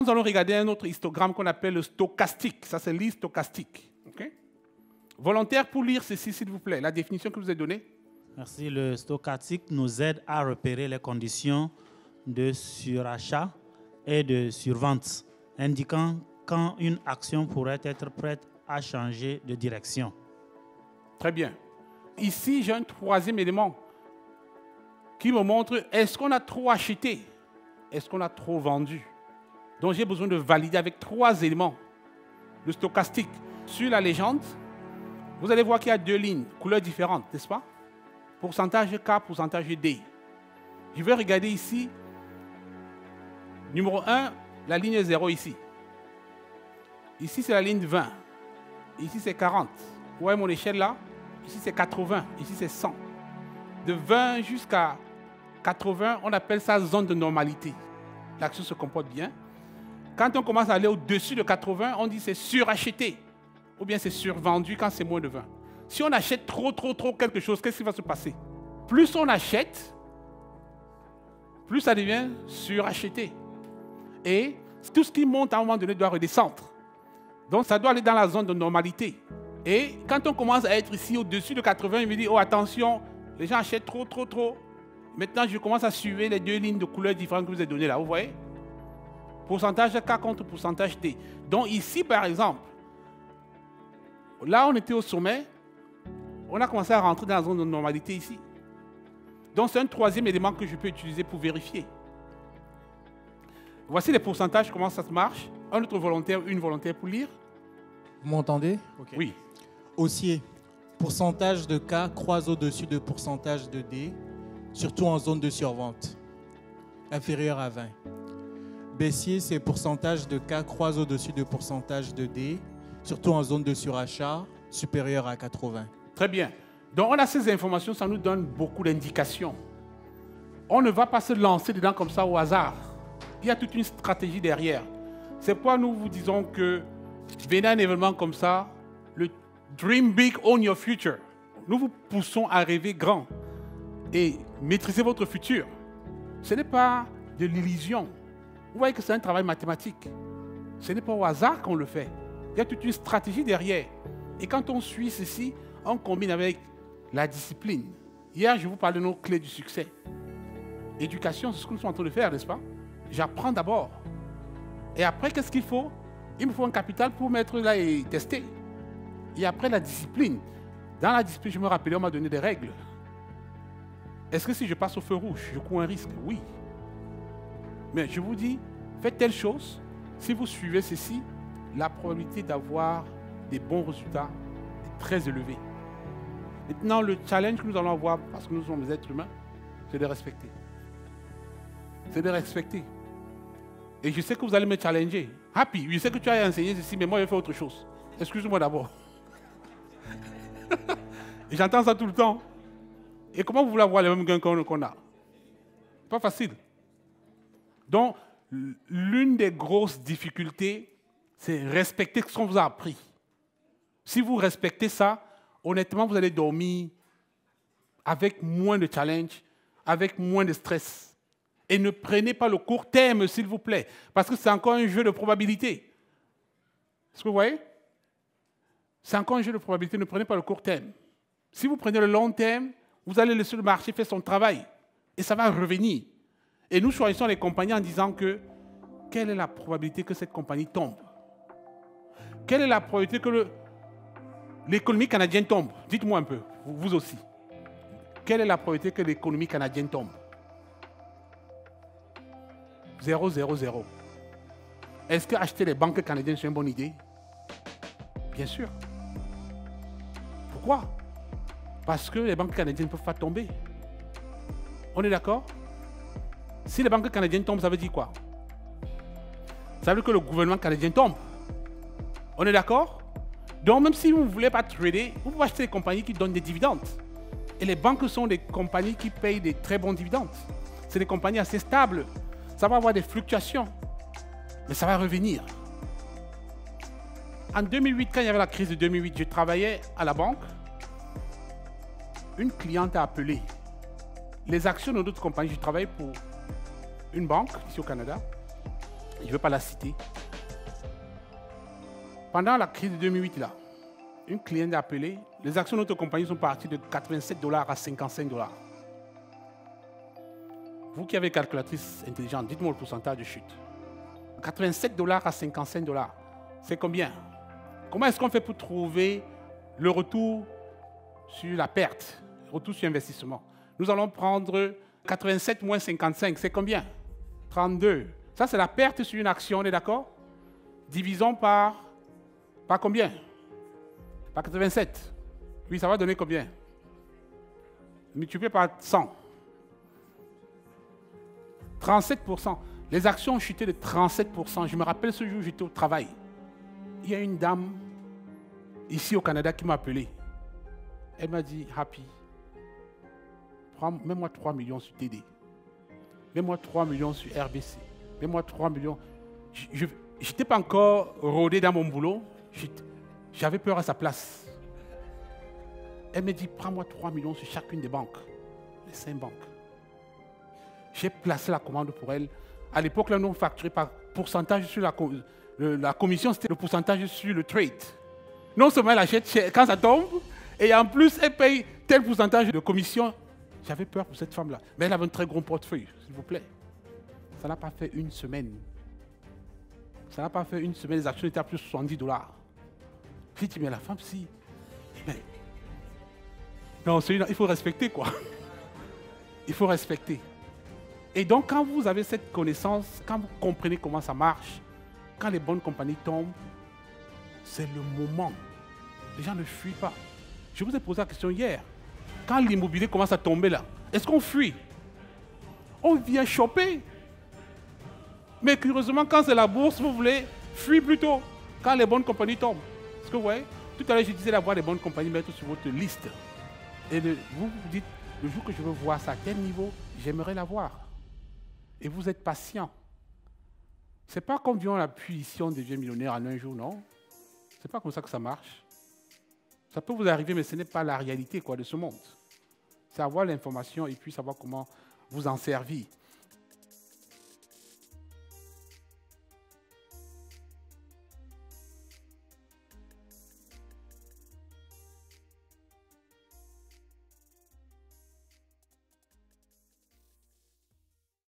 Nous allons regarder un autre histogramme qu'on appelle le stochastique. Ça, c'est l'histochastique. Okay? Volontaire pour lire ceci, s'il vous plaît, la définition que je vous ai donnée. Merci. Le stochastique nous aide à repérer les conditions de surachat et de survente, indiquant quand une action pourrait être prête à changer de direction. Très bien. Ici, j'ai un troisième élément qui me montre est-ce qu'on a trop acheté, est-ce qu'on a trop vendu. Donc, j'ai besoin de valider avec trois éléments. Le stochastique. Sur la légende, vous allez voir qu'il y a deux lignes, couleurs différentes, n'est-ce pas? Pourcentage K, pourcentage D. Je vais regarder ici. Numéro 1, la ligne 0 ici. Ici, c'est la ligne 20. Ici, c'est 40. Vous voyez mon échelle là? Ici, c'est 80. Ici, c'est 100. De 20 jusqu'à 80, on appelle ça zone de normalité. L'action se comporte bien. Quand on commence à aller au-dessus de 80, on dit c'est suracheté. Ou bien c'est survendu quand c'est moins de 20. Si on achète trop quelque chose, qu'est-ce qui va se passer? Plus on achète, plus ça devient suracheté. Et tout ce qui monte à un moment donné doit redescendre. Donc ça doit aller dans la zone de normalité. Et quand on commence à être ici au-dessus de 80, il me dit, oh attention, les gens achètent trop. Maintenant, je commence à suivre les deux lignes de couleurs différentes que je vous ai données là, vous voyez? Pourcentage K contre pourcentage D. Donc ici, par exemple, là, on était au sommet, on a commencé à rentrer dans la zone de normalité ici. Donc c'est un troisième élément que je peux utiliser pour vérifier. Voici les pourcentages, comment ça se marche. Un autre volontaire, une volontaire pour lire. Vous m'entendez? Okay. Oui. Haussier, pourcentage de K croise au-dessus de pourcentage de D, surtout en zone de survente, inférieur à 20. Baissier, c'est pourcentage de K croise au-dessus de pourcentage de D, surtout en zone de surachat, supérieur à 80. Très bien. Donc on a ces informations, ça nous donne beaucoup d'indications. On ne va pas se lancer dedans comme ça au hasard. Il y a toute une stratégie derrière. C'est pourquoi nous vous disons que venez à un événement comme ça, le Dream Big, Own Your Future. Nous vous poussons à rêver grand et maîtriser votre futur. Ce n'est pas de l'illusion. Vous voyez que c'est un travail mathématique. Ce n'est pas au hasard qu'on le fait. Il y a toute une stratégie derrière. Et quand on suit ceci, on combine avec la discipline. Hier, je vous parlais de nos clés du succès. Éducation, c'est ce que nous sommes en train de faire, n'est-ce pas? J'apprends d'abord. Et après, qu'est-ce qu'il faut? Il me faut un capital pour mettre là et tester. Et après, la discipline. Dans la discipline, je me rappelais, on m'a donné des règles. Est-ce que si je passe au feu rouge, je cours un risque? Oui. Mais je vous dis, faites telle chose. Si vous suivez ceci, la probabilité d'avoir des bons résultats est très élevée. Maintenant, le challenge que nous allons avoir, parce que nous sommes des êtres humains, c'est de respecter. C'est de respecter. Et je sais que vous allez me challenger. Happy, je sais que tu as enseigné ceci, mais moi, je vais faire autre chose. Excuse-moi d'abord. J'entends ça tout le temps. Et comment vous voulez avoir les mêmes gains qu'on a? Pas facile. Donc, l'une des grosses difficultés, c'est respecter ce qu'on vous a appris. Si vous respectez ça, honnêtement, vous allez dormir avec moins de challenge, avec moins de stress. Et ne prenez pas le court terme, s'il vous plaît, parce que c'est encore un jeu de probabilité. Est-ce que vous voyez? C'est encore un jeu de probabilité, ne prenez pas le court terme. Si vous prenez le long terme, vous allez laisser le marché faire son travail. Et ça va revenir. Et nous choisissons les compagnies en disant que quelle est la probabilité que cette compagnie tombe? Quelle est la probabilité que l'économie canadienne tombe? Dites-moi un peu, vous aussi. Quelle est la probabilité que l'économie canadienne tombe? 0, 0, 0. Est-ce que acheter les banques canadiennes, c'est une bonne idée? Bien sûr. Pourquoi? Parce que les banques canadiennes ne peuvent pas tomber. On est d'accord? Si les banques canadiennes tombent, ça veut dire quoi? Ça veut dire que le gouvernement canadien tombe. On est d'accord? Donc même si vous ne voulez pas trader, vous pouvez acheter des compagnies qui donnent des dividendes. Et les banques sont des compagnies qui payent des très bons dividendes. C'est des compagnies assez stables. Ça va avoir des fluctuations, mais ça va revenir. En 2008, quand il y avait la crise de 2008, je travaillais à la banque. Une cliente a appelé. Les actions de d'autres compagnies, je travaillais pour une banque ici au Canada. je ne veux pas la citer. Pendant la crise de 2008, là, une cliente a appelé, les actions de notre compagnie sont parties de 87 $ à 55 $. Vous qui avez une calculatrice intelligente, dites-moi le pourcentage de chute. 87 $ à 55 $, c'est combien? Comment est-ce qu'on fait pour trouver le retour sur la perte, le retour sur investissement? Nous allons prendre 87 moins 55, c'est combien? 32. Ça, c'est la perte sur une action, on est d'accord? Divisons par combien? Par 87. Oui, ça va donner combien? Multiplié par 100. 37%. Les actions ont chuté de 37%. Je me rappelle ce jour où j'étais au travail. Il y a une dame ici au Canada qui m'a appelé. Elle m'a dit, Happy, mets-moi 3 millions sur TD. Mets-moi 3 millions sur RBC. Mets-moi 3 millions. Je n'étais pas encore rodé dans mon boulot. J'avais peur à sa place. Elle me dit, prends-moi 3 millions sur chacune des banques. Les 5 banques. J'ai placé la commande pour elle. À l'époque, là, nous facturons par pourcentage sur la commission, c'était le pourcentage sur le trade. Non seulement elle achète quand ça tombe, et en plus, elle paye tel pourcentage de commission. J'avais peur pour cette femme-là. Mais elle avait un très gros portefeuille, s'il vous plaît. Ça n'a pas fait une semaine. Ça n'a pas fait une semaine, les actions étaient à plus de 70 $. J'ai dit, mais la femme, si. Mais... Non, il faut respecter, quoi. Il faut respecter. Et donc, quand vous avez cette connaissance, quand vous comprenez comment ça marche, quand les bonnes compagnies tombent, c'est le moment. Les gens ne fuient pas. Je vous ai posé la question hier. Quand l'immobilier commence à tomber là, est-ce qu'on fuit? On vient choper. Mais curieusement, quand c'est la bourse, vous voulez fuir plutôt. Quand les bonnes compagnies tombent. Est-ce que vous voyez? Tout à l'heure, je disais d'avoir les bonnes compagnies mettre sur votre liste. Et vous vous dites, le jour que je veux voir ça à tel niveau, j'aimerais l'avoir. Et vous êtes patient. Ce n'est pas comme vient l'appui ici, on devient millionnaire en un jour, non? Ce n'est pas comme ça que ça marche. Ça peut vous arriver, mais ce n'est pas la réalité de ce monde. C'est avoir l'information et puis savoir comment vous en servir.